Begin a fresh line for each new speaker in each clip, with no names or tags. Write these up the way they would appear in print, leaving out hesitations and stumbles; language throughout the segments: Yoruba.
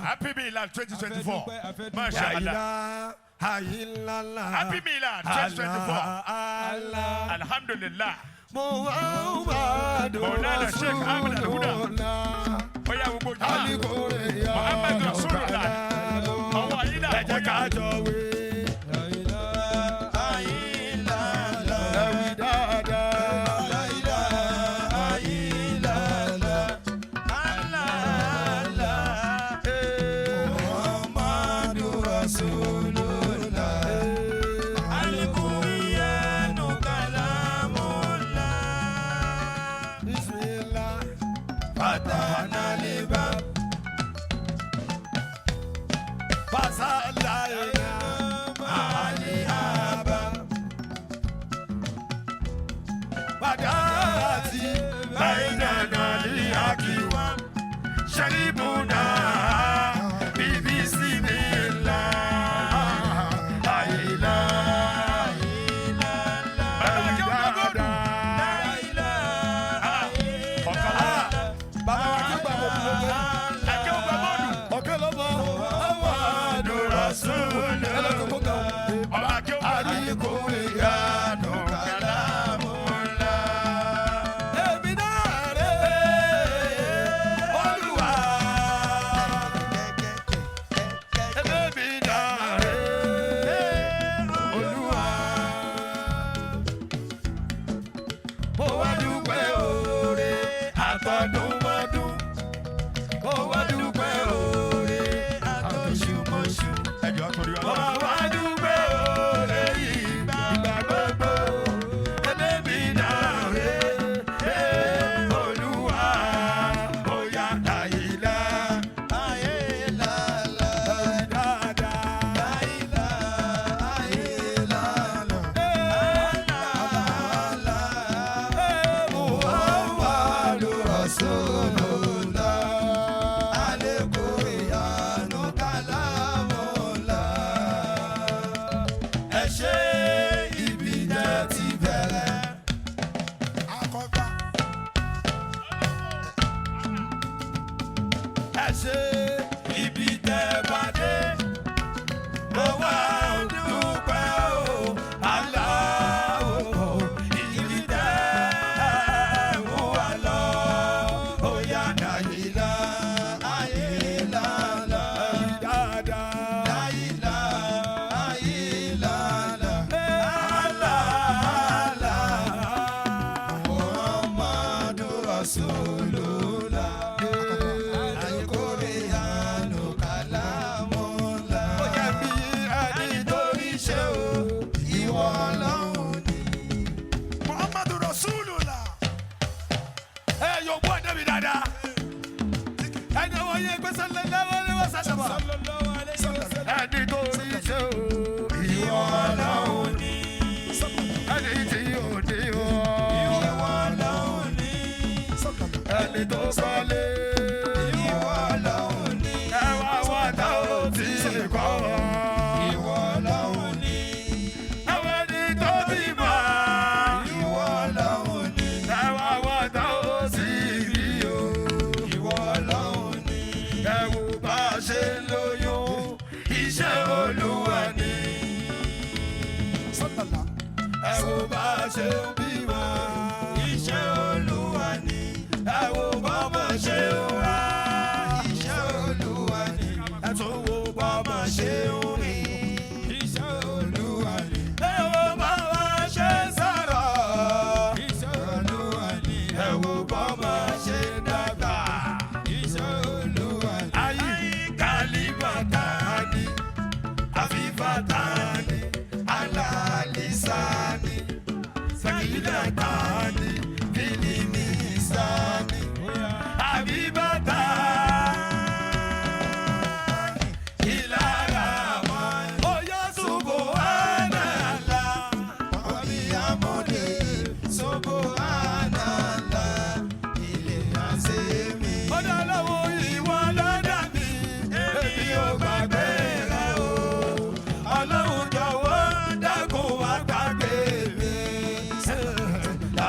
Happy Milad 2024. MashaAllah. Happy Milad 2024. Alhamdulillah. Maulana Sheikh Ahmed Al-Huda. Oya gbogbo jama. Muhammad Rasulullah. Ọwọ́ ayé náà. Ẹ jẹ́ ká jọ wí.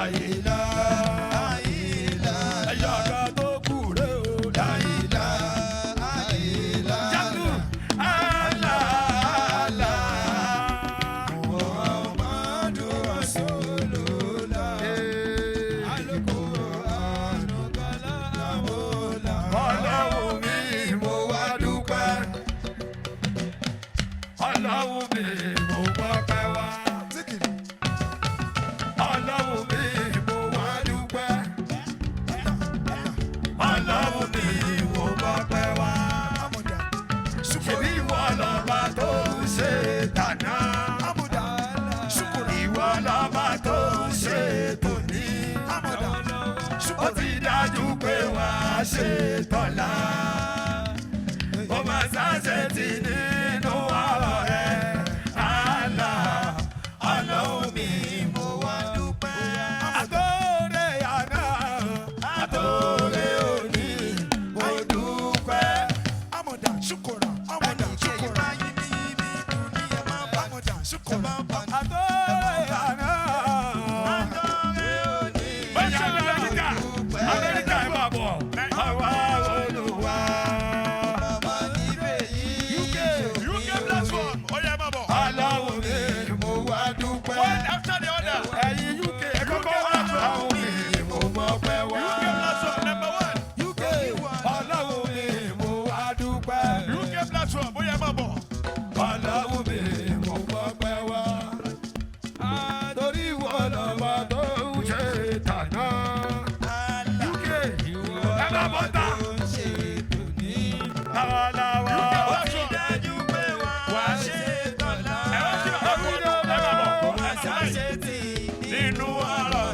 Ayila, ayila, ayaga to kure. ṣe tọ́lá. Ó máa ṣàṣẹ tì nínú ọ̀rọ̀ rẹ̀. Àlá ọlọ́run mi mo wá dúpẹ́. Àtòrè àná, àtòrè òní, mo dúpẹ́. Amọ̀dà ṣùkọ̀rà, amọ̀dà ṣùkọ̀rà. Amọ̀dà ṣùkọ̀rà. Àtòrè àná, àtòrè òní, mo dúpẹ́. Amẹ́ríkà ẹ̀ máa bọ̀. Àwa Olúwa.
UK platform. Ó yẹ máa bọ̀.
Ọlọ́run mi mo wá dúpẹ́.
One after the other.
Ẹ̀yin UK ẹ kọ́kọ́ wá. Ọlọ́run mi mo mọ̀ pé wá.
UK platform number 1.
UK Ọlọ́run mi mo wá dúpẹ́.
UK platform. Ó yẹ máa bọ̀.
Ọlọ́run mi mo mọ̀ pé wá. Torí ìwọ lọ́wọ́ tó ń ṣe tàná. UK ẹ má bọ̀ ta. Lọ́wọ́lọ́wọ́.
Ó ti dájú pé wà á ṣe tọ́lá. Ẹ wá sí bàbá kú ọdún. Ẹ máa bọ̀. Nínú ọ̀rọ̀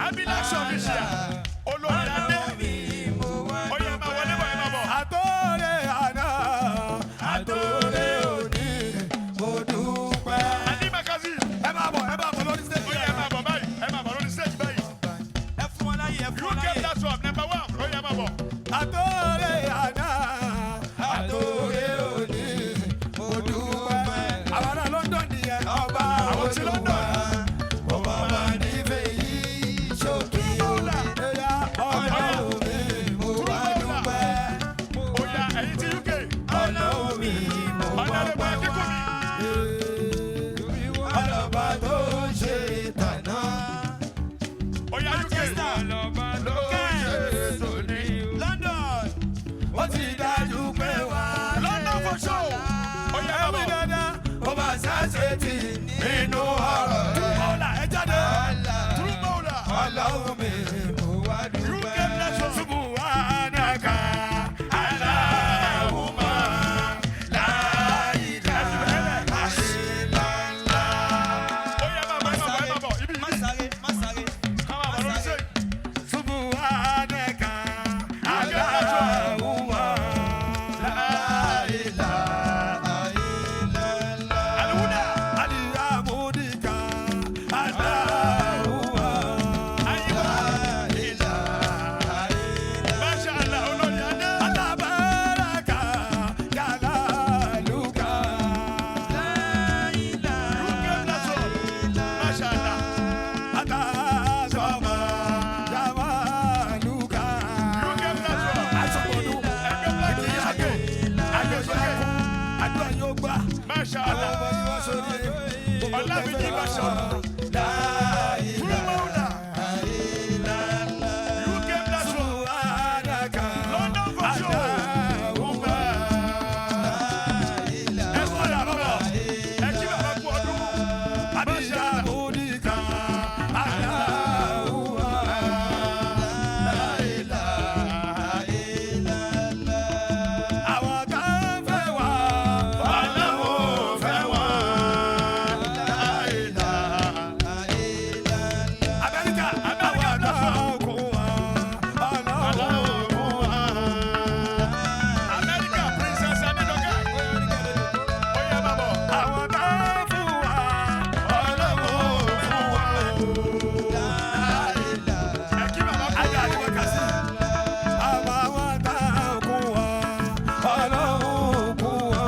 Abilà Sọ̀bìṣà olórí adé. Ó yẹ máa wọlé bọ̀ ẹ máa bọ̀.
Àtòrè àná, àtòrè òní, mo dúpẹ́.
Adé Makazi.
Ẹ máa bọ̀ lórí
Ó
stage.
yẹ máa bọ̀ báyìí. Ẹ máa bọ̀ lórí stage báyìí. UK platform number 1. Ó yẹ máa bọ̀.
Àtòrè àná, àtòrè òní, mo dúpẹ́. Àwọn ará London nìyẹn. Ọba
Àwọn ti London.
ọba máa nífẹ̀ẹ́ yìí ṣókí òní. Ẹ̀yà ọlọ́run mi, mo wá dúpẹ́.
Ó yá ẹ̀yin ti UK.
Ọlọ́run mi, mo wá
Ọ̀nàdẹ́gbẹ́
dúpẹ́.
Akínkùnmí.
Ọlọ́ba tó ń ṣe tàná.
Ó yá UK.
Ọlọ́ba tó ń ṣe tòní. London, ó ti dájú pé wá.
London for show. Ó yẹ máa
Ẹ̀wí
bọ̀.
dandan, ó máa ṣàṣe tì nínú ọ̀rọ̀ rẹ̀.
Ọ̀la ẹ jáde. True Bowler.
Ọlọ́run mi, mo wá
UK
dúpẹ́.
platform.
Subhanaka, Allahumma, la ilaha illallah.
Ó yẹ máa bọ̀ ẹ máa bọ̀ ibi. Ká máa bọ̀ lórí stage.
Subhanaka, Allahumma, la ilaha illallah.
Alhuda.
Aliyamudika, Allahumma,
Ayiwa.
la ilaha illallah.
Masha Allah olórí adé.
Atabaraka, jalaluka,
UK platform. Masha Allah.
atazama, jamaluka.
UK platform.
Aṣọ́gbọ̀dú,
Ẹgbẹ́ black yìí sókè. Àgbẹ̀ sókè.
àdúrà yóò gbà.
Masha Allah.
Ọlọ́mọ ni wọ́n sórí ẹ̀.
Ọlábídí Bàṣọ. True Bowler. UK platform. London for show. Ẹ sọ yà bàbá. Ẹ kí bàbá kú ọdún. Masha Allah.
Àwọn kan fẹ́ wá, Ọlọ́run fẹ́ wá. Amẹ́ríkà, àwọn kan kún wá, Ọlọ́run kún wá.
America Princess Adedoga. Ó yẹ máa bọ̀.
Àwọn kan fún wa, Ọlọ́run fún wa.
Ẹ kí bàbá kú
Ajá ni
ọdún.
wọ́n kà sí. Àwọn kan kún wá, Ọlọ́run kún wá.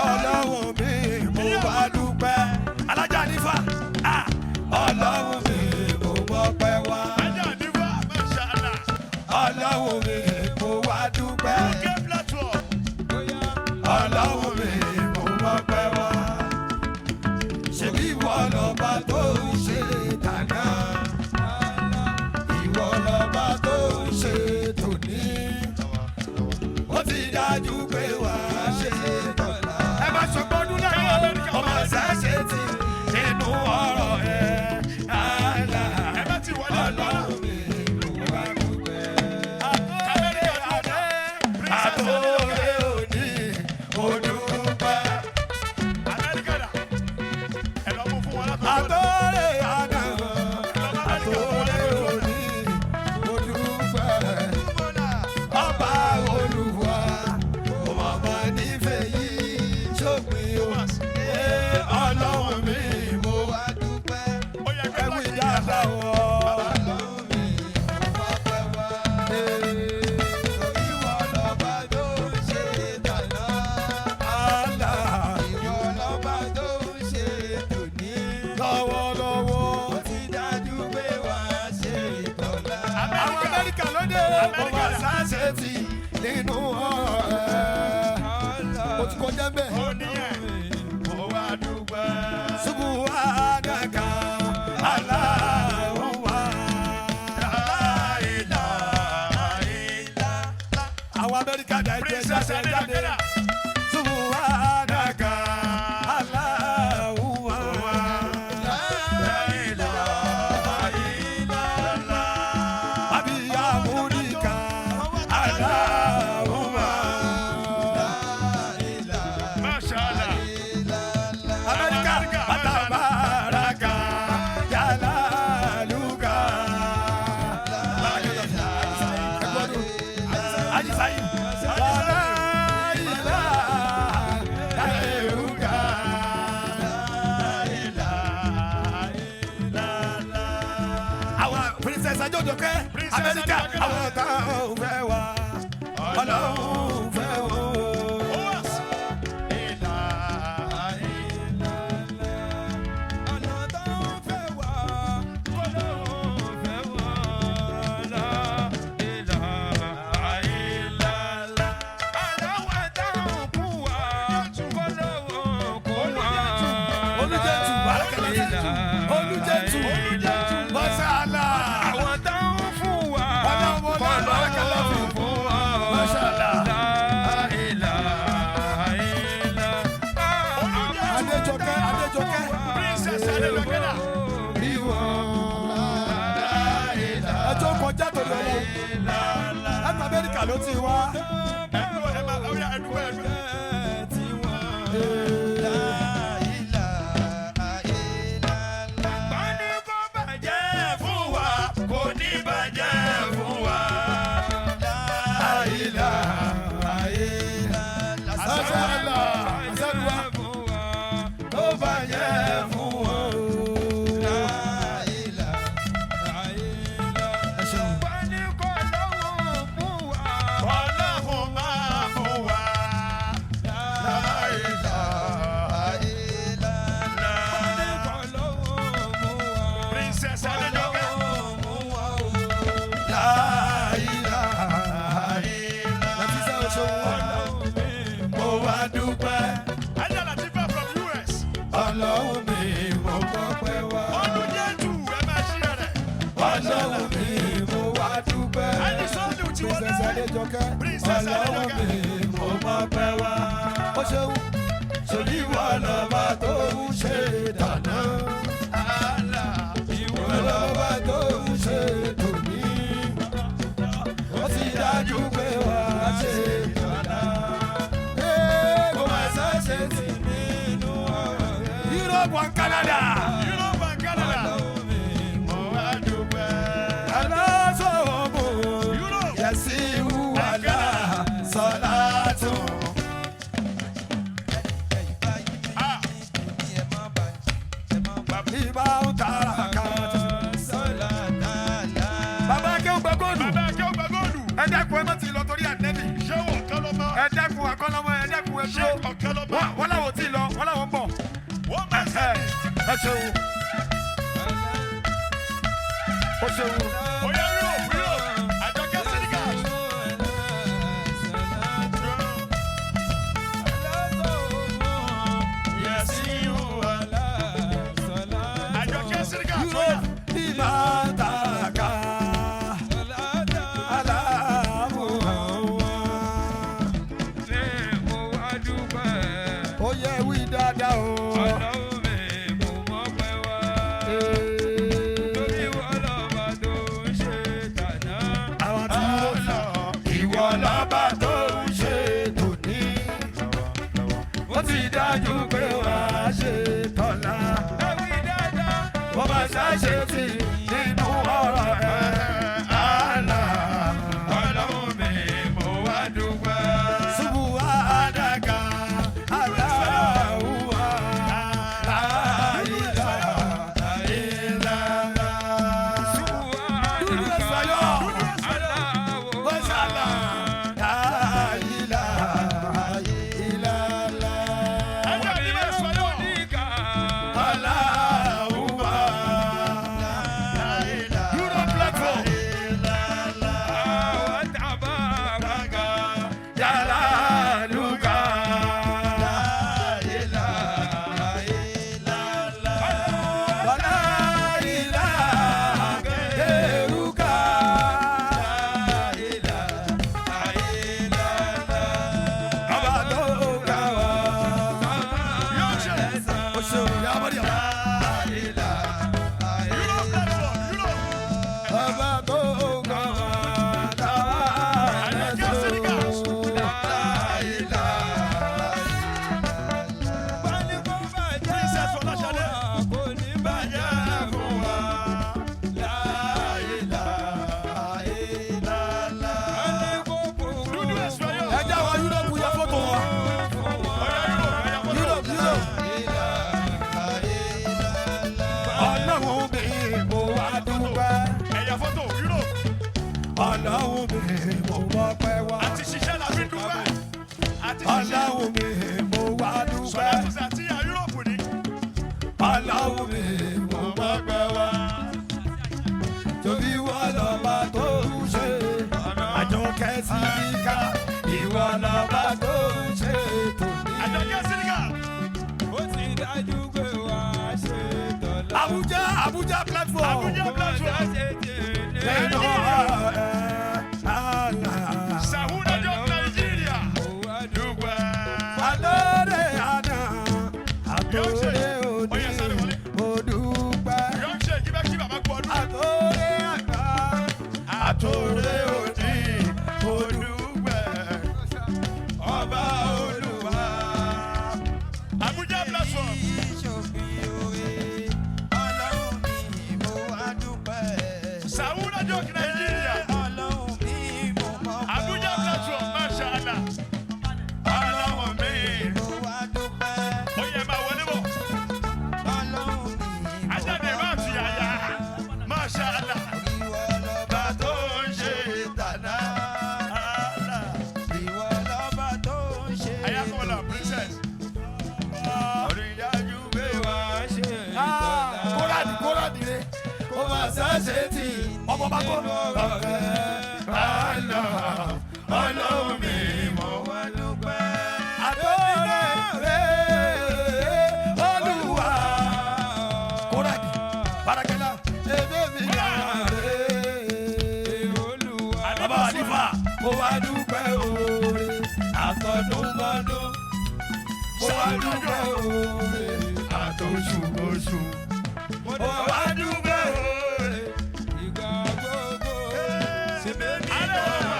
Ọlọ́run mi mo wá dúpẹ́. Alájà nífà. Ọlọ́run mi mo mọpẹ́ wá.
Ajá nífà. Masha Allah.
Ọlọ́run mi mo wá dúpẹ́.
UK platform.
Ọlọ́run mi mo mọpẹ́ wá. Ṣebí ìwọ lọ́ba tó ń ṣe tàná. Ìwọ lọ́ba tó ń ṣe tòní. Ó ti dájú pé wà á ṣe tọ̀la. Ẹ má sọ gbọ́dún lẹ́yìn ọmọ ṣáṣe ti nínú ọ̀rọ̀ ẹ̀. Àlà
Ẹ bá ti wọlé ọ̀dọ́.
Ọlọ́run mi mo wá dúpẹ́.
Kábẹ́
tó lé òní mo dúpẹ́ ọba olúwa mo mọ̀ nífẹ̀ẹ́ yìí ṣòpin o ọlọ́run mi mo wá dúpẹ́ ẹ̀wù ìdábà wọ̀. Nínú ọ̀rẹ́ mo ti kọjá bẹ́ẹ̀.
Ó níyẹn mo wá dúpẹ́.
Subhanaka Allahumma àwọn Amẹ́ríkà dá ẹgbẹ́ jáde jáde. Subhanaka Allahumma abiyamurika Allahumma
Mashallah.
Amẹ́ríkà batabaraka jalaluka. Ajisayi wala ilaha illuka. Àwọn princess Ajojoke Amẹ́ríkà àwọn kan ò fẹ́ wá Ọlọ́run fẹ́ wò. Ẹjọ́ kọjá tó lọ lọ. Láti Amẹ́ríkà ló ti wá. Ọlọ́run mi mo mọ̀ pé wá. Ó ṣeun ṣèbí ìwọ lọ́ba tó ń ṣe dáná. Ìwọ lọ́ba tó ń ṣe tòní. Ó ti dájú pé wà á ṣe dáná. Kò máa ṣàṣe tì nínú ọ̀rọ̀ rẹ̀. Europe and Canada.
Europe and Canada.
Ọlọ́run mi mo wá dúpẹ́. Alásọ̀bò yẹ̀sí wàlá sọ̀látù. Bíbá ń tara kan. Bàbá Akéwù gba góòlù.
Bàbá Akéwù gba góòlù.
Ẹ dẹ́kun ẹ má ti lọ torí ànẹ́bì.
Ṣé wọ́n kọ́ ló mọ́?
Ẹ dẹ́kun akọ́lọ́mọ ẹ dẹ́kun ẹ
Ṣé
dúró.
ọ̀kẹ́ ló mọ́?
Wọ́n láwọn tí ì lọ wọ́n láwọn ń bọ̀.
Wọ́n máa ṣe.
Ẹ ṣeun. Ó ṣeun.
Oya Europe, Àjọkẹ́ Senegal. Àjọkẹ́ Senegal.
Europe bíbá ń tara kan. Ó yẹ wí dáadáa o. Jalaluka. Ọlọ́run mi mo wá pẹ́ wá.
Àti ṣiṣẹ́ la fi dúpẹ́.
Ọlọ́run mi mo wá dúpẹ́.
Sọlá tó ṣe àti Yúróòpù ni.
Ọlọ́run mi mo wá pẹ́ wá. Torí wọ́n lọ́ba tó ń ṣe. Àjọkẹ́ Sílíkà. Ìwọ lọ́ba tó ń ṣe tòní.
Àjọkẹ́ Sílíkà.
Ó ti dájú pé wà á ṣe tọ́lá.
Abuja platform.
Abuja platform.
Lẹ́nu
Sàwúdájọ́ Nàìjíríà. Dúpẹ́.
Àtòrè àná, àtòrè òní, mo dúpẹ́.
Yọ̀ọ́ ṣe ìjíbẹ́ kí bàbá gbọ́ ọdún.
Àtòrè àná, àtòrè òní, mo dúpẹ́. Ọba Olúwa.
Abuja platform. Sàwúdájọ́ Nàìjíríà. Abuja platform. Masha Allah. Ọlọ́run mi. Ó yẹ máa wọlé bọ̀. Ajáde máa fi àyà. Masha Allah.
Bá tó ń ṣe tànà.
Ayakola princess.
Oríyájú gbé wá ṣe ìtọ́lá. Kórádì re, ó máa ṣàṣe tí ọmọ bá kọ́. Ọlọ́run mi mọ̀ wá dúpẹ́. Àtòrè Olúwa. Kórádì, Bárakẹ́lá, ebé mi náà rè. Bàbá Àlífà, mo wá dúpẹ́ oore. Àtọ̀dúnmọ́dún, mo wá dúpẹ́ oore. Àtòṣùmọ̀ṣù, mo wá dúpẹ́ oore.
Ìgbà gbogbo ṣe bẹ́ẹ̀ mi
Alẹ́
náà
wà.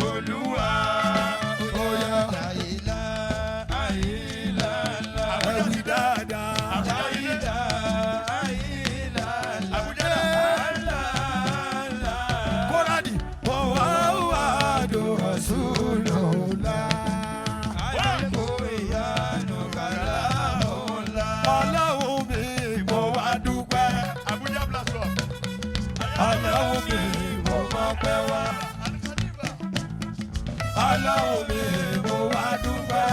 Olúwa. Oya, ẹ̀wì dáadáa.
Abuja.
Kórádì, mo wá wá dùn Rasulullah. Ọlọ́run mi, mo wá dúpẹ́.
Abuja platform.
Ọlọ́run mi, mo mọ̀ pẹ́ wá. Ọlọ́run mi, mo wá dúpẹ́.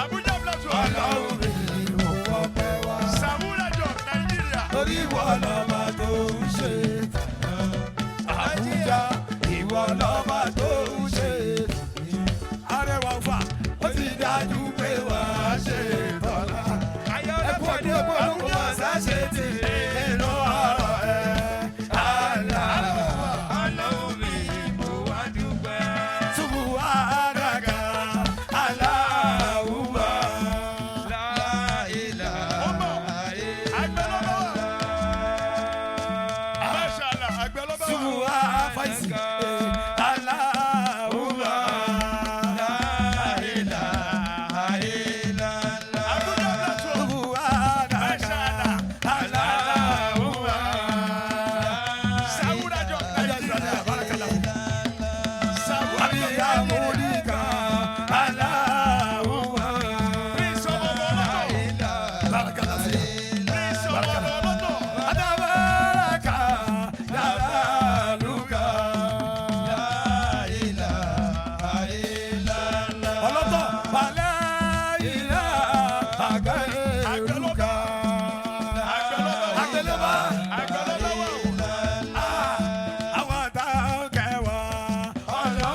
Abuja platform.
Ọlọ́run mi, mo mọ̀ pẹ́ wá.
Sàwúdájọ́ Nàìjíríà.
Torí ìwọ lọ́ba tó ń ṣe tànà. Àbújá, ìwọ lọ́ba tó ń ṣe tòní. Arẹwà fà, ó ti dájú pé wà á ṣe tọ́lá. Ẹkú ọdún ẹkú ọdún kò máa ṣàṣe tì nínú ọ̀rọ̀ ẹ̀.
Ọlọ́run mi mo wá dúpẹ́.
Ṣubú àdàgà, aláwùmá.
Masha Allah. Àgbẹ̀lọ́bà.
Ṣubú àfàìsì, aláwùmá.
Abuja platform.
Ṣubú àdàgà, aláwùmá.
Sàwúdájọ́ Nàìjíríà. Sàwúdájọ́
Abiyamulika, aláwùmá.
Prince ọmọ ọlọ́tọ̀.
Bárakàlá sí.
Prince ọmọ ọlọ́tọ̀.
Adabaraka, Jalaluka. Ọlọ́tọ̀, Bàláyìlá, Àgẹ́rùkà. Àgbẹ̀lọ́ba.
Àgbẹ̀lọ́bà.
Àwọn àtàwọn kẹwàá. Ọlọ́run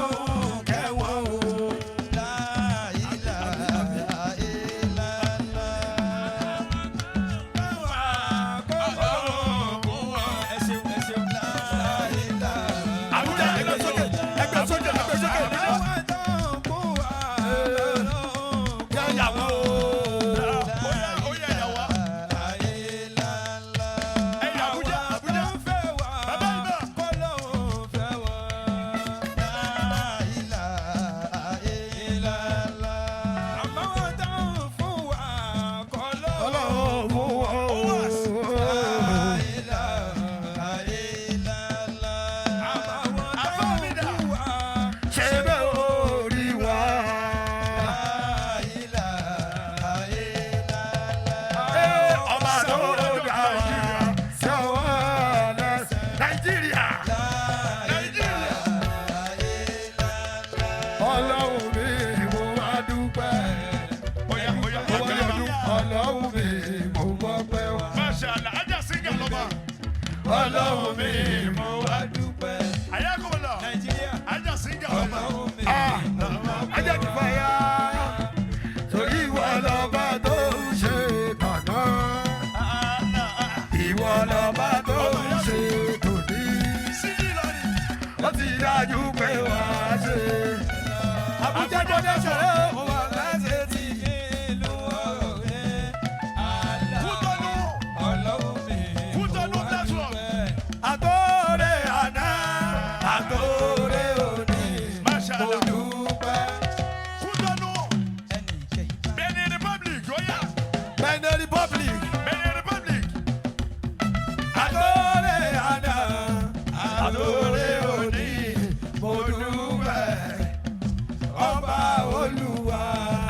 ọlọ́run mi mo wá dúpẹ́.
Ayé kò lọ.
Nàìjíríà.
Ajá síngà ọmọ.
Ọlọ́run mi.
ajá ti fa ya torí ìwọ lọ́ba tó ń ṣe tàná ìwọ lọ́ba tó ń ṣe tòní
Sídìí lọ́ni.
ó ti dájú pé wà á ṣe. Àbújá gbọdọ̀ ṣẹlẹ̀ ó wà láṣẹ tí.
Ìlú ọ̀rọ̀ rẹ̀. Àlá.
Kútọ́nù.
Ọlọ́run mi.
Kútọ́nù network.
Àtòrè àná àtòrè òní
Masha
mo
Allah.
dúpẹ́.
Kútọ́nù.
Ẹnì kejì.
Benin Republic. Oya.
Benin Republic.
Benin Republic.
Àtòrè àná àtòrè òní mo dúpẹ́. Ọba Olúwa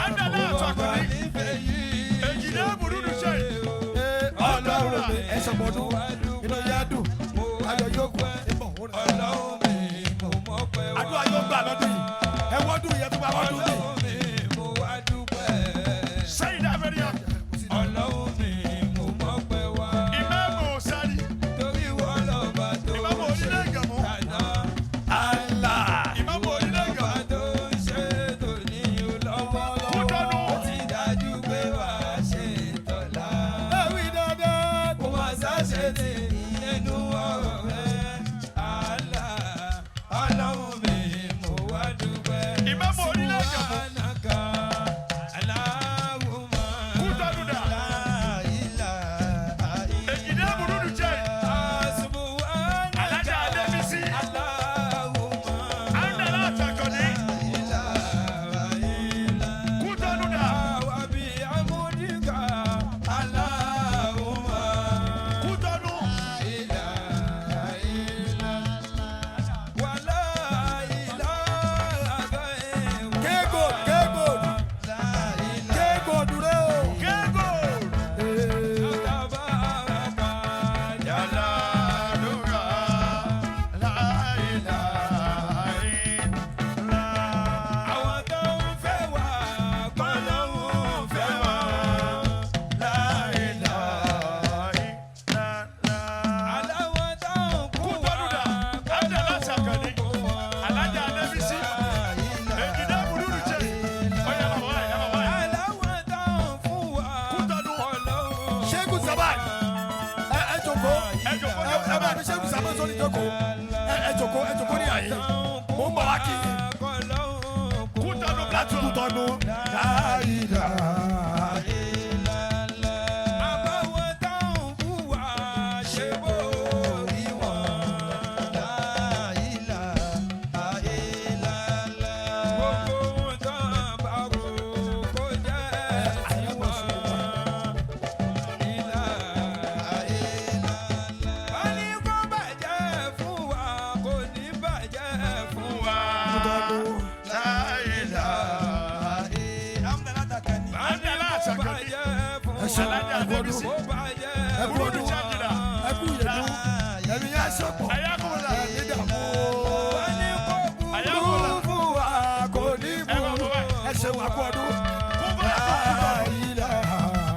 Adala Àtàkùnrin.
Ìfẹ́ yìí.
Èjìdá Burúdú ṣe.
Ọlọ́run mi ẹ sọmọdún inú yá dùn ayọ̀ yóò kú ìbọn òun rẹ̀.
Ọlọ́run mi mo mọ̀ pé wá.
Àdúrà yóò gbà lọ́dún yìí ẹ wọ́dún yẹn tó bá wọ́dún yìí.
Ọlọ́run mi mo wá dúpẹ́.
Sẹ́yìn Abẹ́rẹ́.
Ọlọ́run mi mo mọ̀ pé wá.
Ìmáàmù Sárì.
Torí wọ́n lọ́ba tó
Ìmáàmù
ń ṣe
Onílé Ìgànmú.
àná.
Allah.
Ìmáàmù Onílé
Lọ́ba
Ìgànmú.
tó ń ṣe tòní lọ́wọ́.
Kútọ́nù.
Ó ti dájú pé wà á ṣe tọ́lá.
Ewì dandan.
Kò má ṣàṣe tì nínú ọ̀rọ̀ rẹ̀. Àlá. Ọlọ́run mi mo wá dúpẹ́.
Ìmáàmù Onílé Ìgànmú.
Subhanaka Allahumma
Kútọ́nù dà.
la ilaha illa
Èjìdá Burúdú ṣe.
Subhanaka
Alájà Adébísí.
Allahumma
Adala Àtàkùnrin.
ilaha illa
Kútọ́nù dà.
wa bihamdika Allahumma
Kútọ́nù.
ilaha illa wa la ilaha illa
Kégo kégo kégo dúró.
Kégo.
tabaraka
Yàrá lóra. Láìláìlá.
àwọn tó ń fẹ́ wá kọ́ lọ́hùn fẹ́ wá. aláwọ̀ tó ń kú wá kọ́ lọ́hùn kú wá.
Alájà Adébísí. Èjìdá Burúdú ṣe. Ọ̀yá bàbá wa, yá bàbá wa.
aláwọ̀ tó ń fún wá
Kútọ́nù.
kọ́ lọ́hùn.
Ṣẹ́gun Sabal. Ẹ jókòó.
Ẹ jókòó,
Ẹ bá mi Ṣẹ́gun Sabal sórí jókòó. Ẹ jókòó ní àyè. Mo ń bọ̀ wá kí i.
kọ́ lọ́hùn kú
Kútọ́nù
Láti kú tọ́nu.
àbáwọ̀ tó ń fún wá ṣe bó ìwọ̀n. gbogbo ohun tó ń bá rò kó jẹ́ tiwọn. wọ́n ní kó bàjẹ́ fún wa kò ní bàjẹ́ fún wa.
Adala Àtàkùnrin.
Ẹ ṣe
Alájà Adébísí.
kó bàjẹ́
ẹ kú
Burúdú
ọdún.
ṣàkìlà.
Ẹ kú ìyẹ̀dú. Ẹ̀mí yá sọ̀pọ̀.
Ẹ̀yà kò là.
Ẹ ní dààmú.
wọ́n ní kó
Ẹ̀yà
burú
kò là.
Fún wa kò ní
Ẹ bá bọ̀
bú.
báyìí.
Ẹ ṣe wà kú ọdún.
Kún báyà kún Kútọ́nù.
Láìláà.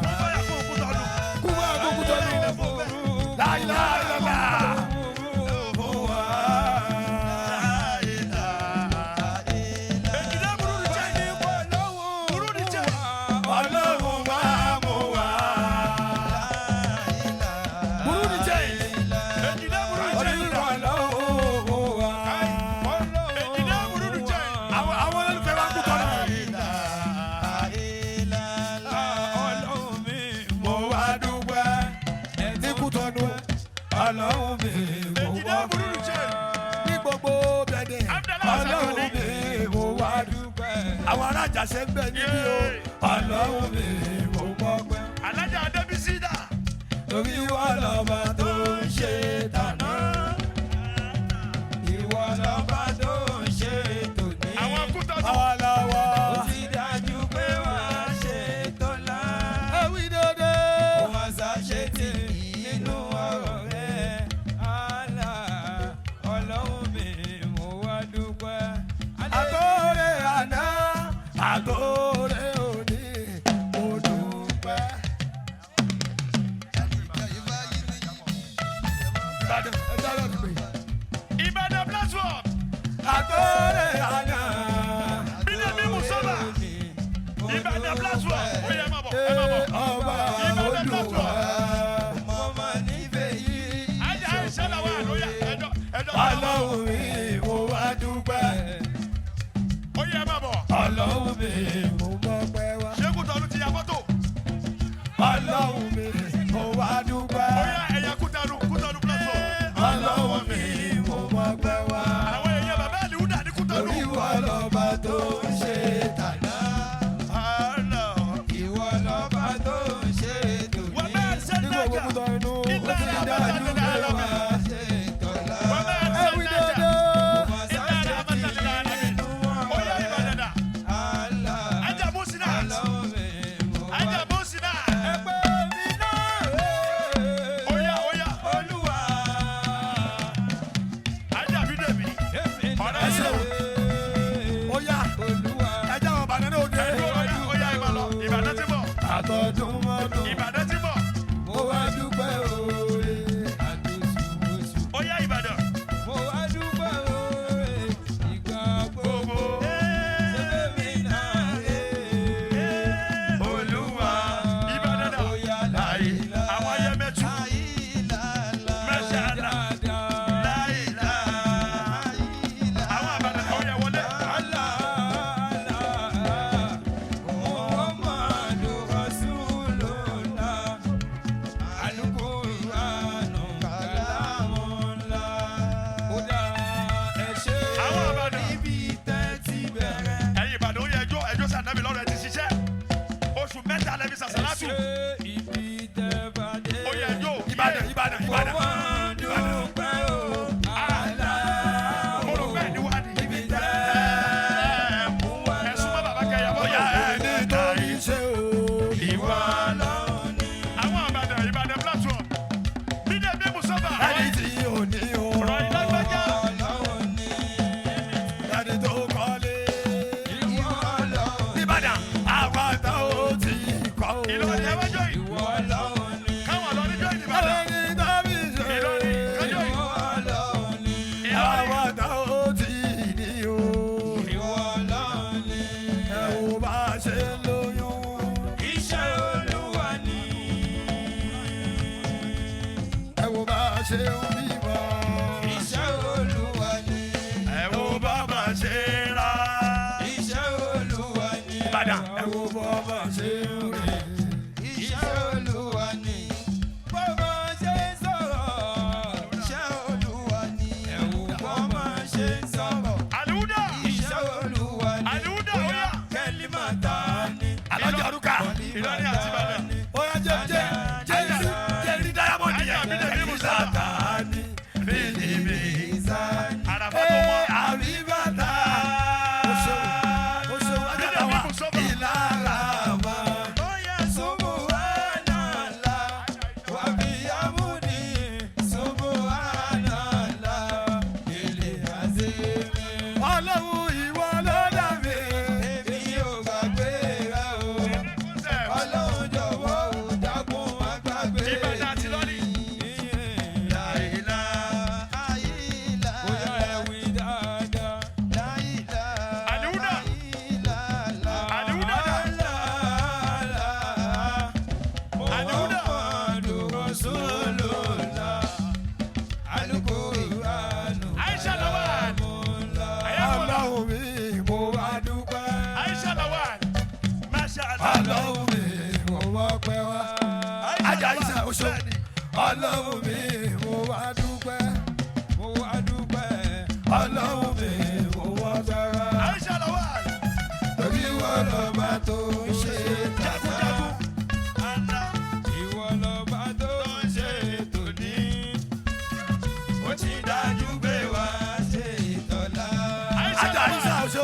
Kún báyà kún Kútọ́nù.
Kú bá kú kú tọ́nu. Láìláà.
Èjìdá Burúdú ṣe. Burúdú ṣe.
Ọlọ́run wá mú wa. Burúdi jẹ́
Èjìdá Burúdú ṣe.
Ọlọ́run wá.
Èjìdá Burúdú ṣe.
Àwọn olólùfẹ́ wa kú tọ́nu. Mo wá dúpẹ́ ní kú tọ́nu. Ọlọ́run mi mo
Èjìdá
wá.
Burúdú ṣe.
Ní gbogbo bẹ̀dẹ̀.
Abdallah
Ọlọ́run
Sakoni.
mi mo wá dúpẹ́. Àwọn arájà ṣe ń bẹ níbí o. Ọlọ́run mi mo gbọ́ pẹ́.
Alájà Adébísí dà.
Torí wà lọ́ba tó ń ṣe tàná.
Ìwọ lọ́ba tó ń ṣe tòní.
Àwọn Kútọ́nù.
Àwa làwa.
Ó ti dájú pé wà á ṣe tọ́lá.
Ewì dédé.
Kò má ṣàṣe tì nínú ọ̀rọ̀ rẹ̀. Àlá Ọlọ́run mi mo wá dúpẹ́.
Àtòrè àná. Àtòrè òní. Mo dúpẹ́. Ìbàdàn ẹja lọ dùgbẹ́.
Ìbàdàn platform.
Àtọ́rẹ̀ àná.
Bídèmí Musaba. Ìbàdàn platform. Ó yẹ máa bọ̀ ẹ máa bọ̀.
Ọba
Ìbàdàn
Olúwa.
platform.
mo máa nífẹ̀ẹ́ yìí.
Ajá ìṣẹ̀lẹ̀ wà lóyè ẹjọ́
Ọlọ́run mi mo wá dúpẹ́.
Ó yẹ máa bọ̀.
Ọlọ́run mi mo mọpẹ́ wá.
Ṣé Kútọ́nù ti ya fọ́tò?
Ọlọ́run mi mo wá dúpẹ́.
Ó yá ẹ̀yà Kútọ́nù platform.
Ọlọ́run mi mo mọpẹ́ wá.
Àwọn èèyàn bàbá Àlìhúdà ní Kútọ́nù.
Ìwọ lọ́ba tó ń ṣe tàná.
ìwọ lọ́ba tó ń ṣe ètò
Wọ́n
ní.
bẹ́ẹ̀ ṣe
Nígbà
nájà.
gbogbo inú ó ti
Ìlànà
dájú pé
àbájáde
wá.
ṣe ìtọ́lá.
Wọ́n bẹ́ẹ̀ ṣe
Ẹ̀wí
nájà.
dédé.
Ìlànà àbájáde àbí. Ó yá Ìbàdàn dà.
àlà
Ajá Bùsínà.
ọlọ́run mi mo wá.
Ajá Bùsínà.
ẹgbẹ́ mi náà
Ó yá
olúwa.
Ajá Bídèmí.
èmi
Ọ̀rẹ́
náà
ṣe o.
Ó yá
olúwa.
ẹja wọn bàdàn náà dé.
Ó yá Ìbàdàn. Ìbàdàn ti bọ̀.
Àtọ̀dún mọ́dún
Ìbàdàn ti bọ̀.
mo wá dúpẹ́ oore.
àdóṣùwòṣù.
Ó yá Ìbàdàn.
mo wá dúpẹ́ oore ìgbà gbogbo. ṣé mi náà
Olúwa. Ìbàdàn dà.
bóyá
Láyé.
láìlá.
Àwọn ayé mẹ́tù.
láìláàlá.
Mẹ́ṣáàlá.
dáadáa.
Láìlá. Àwọn àbàdàn ó yẹ wọlé. Àwọn àbàdàn. Ẹ̀yin Ìbàdàn ó yẹ ẹjọ́ sànàbí lọ́rọ̀ ẹ ti ṣiṣẹ́. Oṣù mẹ́ta lẹ́bi sàṣàlátù. Ó yẹ ẹjọ́. Ìbàdàn. Mo rò bẹ́ẹ̀ ni wá ní. Ẹ̀sùn mọ́ bàbá kẹyà bọ́.
Bóyá ẹni tó rí ṣe o.
Ìwà àwọn àbàdàn Ìbàdàn platform. Bídèmí Musaba.
Ẹni tí ò ní o.
Ọ̀rọ̀ ìlágbájá.
Ẹni tó kọ́lé. Ìbàdàn àpáta ó ti kọ́ o.
Ìlọrin ẹwájọ́ yìí. Káwọn lọ níjọ́ Ìbàdàn.
Ẹni tó bí ṣe.
Ìlọrin ẹjọ́ yìí. Ìlọrin.
Àpáta ó ti ní o. Ẹ wo bá a ṣe ń lóyún. Ẹ wo bá a ṣe ń bímọ.
Ẹ wo bàbá ṣe ra.
Ìbàdàn ẹ wo bá a ṣe ń rìn.
Àlìhúdà. Àlìhúdà ó yá.
Alájà Arúkà.
Ìlọrin àti Ìbàdàn.
Ó yá jẹ́ rí Diamond yẹn.
Bídèmí Musaba.
Sátánì bídèmí.
Àràbà tó wọ́n.
Àríbàtà. Ó ṣeun ajá wa. Ìlara wa. Ọlọ́run ìwọ ló dà mí.
Ìbàdàn àti Ìlọrin. Àlìhúdà. Àlìhúdà dà. Àlìhúdà. Aisha Lawal. Ayakola.
Ọlọ́run mi mo wá dúpẹ́.
Aisha Lawal. Masha Allah.
Ọlọ́run mi mo wá pẹ́ wá. Ajá Isa oṣù. Ọlọ́run mi mo wá dúpẹ́. Ọlọ́run mi mo wá pẹ́ wá.
Aisha Lawal.
Torí wọ́n lọ́ba tó ń ṣe
Jagunjagun. Allah.
Ajá Isa oṣù.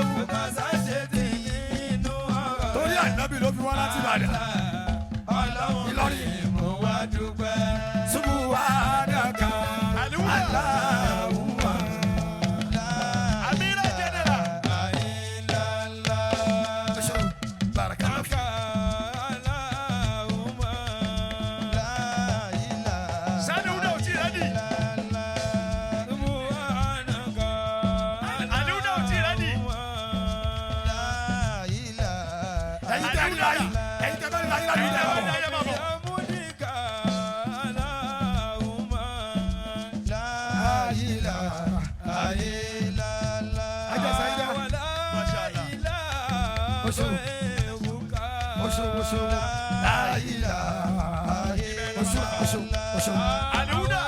Torí ànábì ló fi wá láti Ìbàdàn. Ìlọrin. Subhanaka.
Àlìhúdà.
Allahumma.
Amira General.
Oṣù. Barakallah.
Sani Huda ò tí ì rẹ́dì.
ìlà yìí ẹ̀yin tẹ́ bá ìlà yìí láti ilẹ̀ wọn.
Aliuda.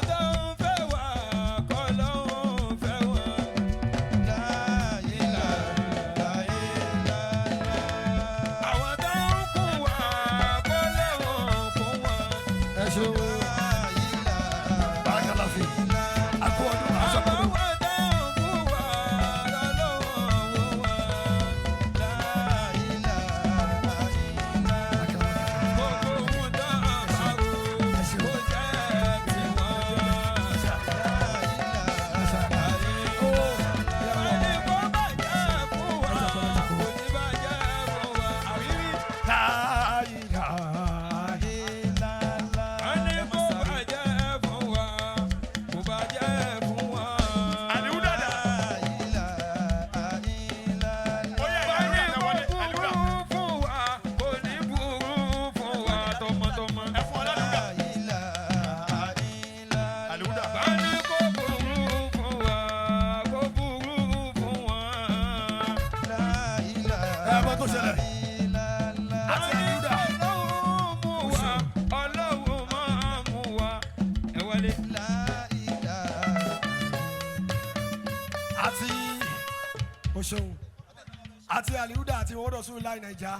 àti Aliuda àti wọ́dọ̀ sún láì nàìjà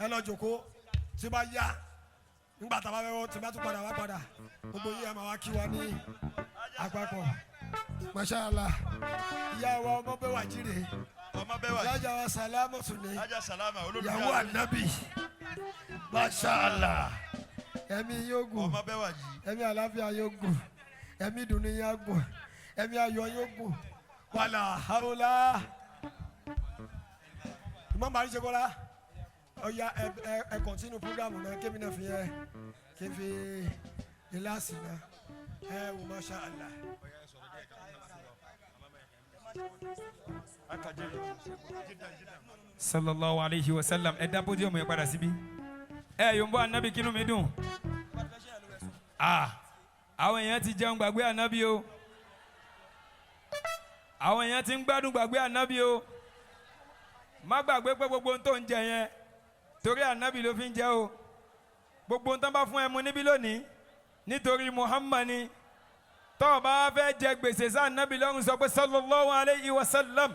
ẹ lọ jòkó tí bá yá nígbà tá a bá fẹ́ wọ́n tí bá tún padà wá padà gbogbo yìí a máa wá kí wa ní àpapọ̀ mashallah ìyá wa ọmọ bẹ́ẹ̀ wà jíire ìyájà wa sàlámù tùnú ìyàwó ànábì mashallah ẹ̀mí yóò gùn ẹ̀mí àlàáfíà yóò gùn ẹ̀mí ìdùnnú yóò gùn ẹ̀mí ayọ̀ yóò gùn wàlà haúlá. Imam Bari Sekola, oya ẹ continue program náà kémi náà fi ẹ kí n fi ìlàsì náà ẹ wò masha Allah.
Sallallahu alayhi wa sallam ẹ dá podium yẹn padà síbí. Ẹ yóò bọ́ anabi kínú mi dùn. Àwọn èèyàn ti jẹun gbàgbé anabi o. Àwọn èèyàn ti ń gbádùn gbàgbé anabi o. Má gbàgbé pé gbogbo ohun tó ń jẹ yẹn torí ànábì ló fi ń jẹ o gbogbo ohun tó ń bá fún ẹ mu níbí lónìí nítorí Muhammad ni tó o bá fẹ́ jẹ gbèsè sáà ànábì lọ́rùn sọ pé sallallahu alayhi wa sallam.